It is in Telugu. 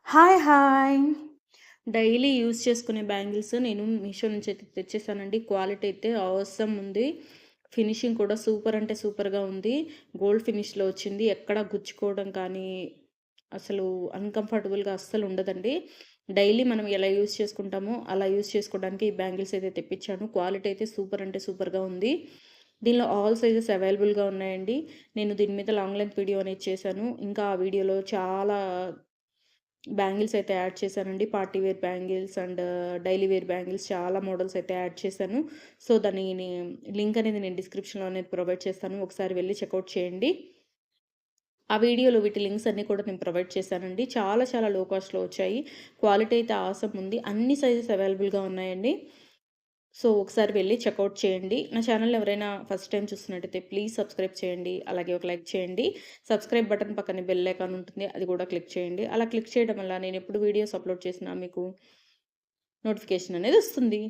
హాయ్! హాయ్! డైలీ యూజ్ చేసుకునే బ్యాంగిల్స్ నేను మీషో నుంచి అయితే తెచ్చేసానండి. క్వాలిటీ అయితే ఆసమ్ ఉంది. ఫినిషింగ్ కూడా సూపర్ అంటే సూపర్‌గా ఉంది. గోల్డ్ ఫినిష్‌లో వచ్చింది. ఎక్కడ గుచ్చుకోవడం కానీ, అసలు అన్‌కంఫర్టబుల్‌గా అస్సలు ఉండదండి. డైలీ మనం ఎలా యూజ్ చేసుకుంటామో, అలా యూజ్ చేసుకోవడానికి ఈ బ్యాంగిల్స్ అయితే తెప్పించాను. క్వాలిటీ అయితే సూపర్ అంటే సూపర్‌గా ఉంది. దీనిలో ఆల్ సైజెస్ అవైలబుల్‌గా ఉన్నాయండి. నేను దీని మీద లాంగ్ లెంత్ వీడియో అనేది చేశాను. ఇంకా ఆ వీడియోలో చాలా బ్యాంగిల్స్ అయితే యాడ్ చేశానండి. Party wear bangles and daily wear bangles చాలా మోడల్స్ అయితే యాడ్ చేశాను. సో, దాని లింక్ అనేది నేను డిస్క్రిప్షన్‌లో అనేది ప్రొవైడ్ చేస్తాను. ఒకసారి వెళ్లి చెకౌట్ చేయండి. ఆ వీడియోలో వీటి లింక్స్ అన్నీ కూడా నేను ప్రొవైడ్ చేశానండి. చాలా చాలా లో కాస్ట్‌లో వచ్చాయి. క్వాలిటీ అయితే ఆసమ్ ఉంది. అన్ని సైజెస్ అవైలబుల్‌గా ఉన్నాయండి. సో, ఒకసారి వెళ్లి చెకౌట్ చేయండి. నా ఛానెల్‌ని ఎవరైనా ఫస్ట్ టైమ్ చూస్తున్నట్టయితే ప్లీజ్ సబ్స్క్రైబ్ చేయండి. అలాగే ఒక లైక్ చేయండి. సబ్స్క్రైబ్ బటన్ పక్కనే బెల్ ఐకాన్ ఉంటుంది. అది కూడా క్లిక్ చేయండి. అలా క్లిక్ చేయడం వల్ల నేను ఎప్పుడు వీడియోస్ అప్‌లోడ్ చేసినా మీకు నోటిఫికేషన్ అనేది వస్తుంది.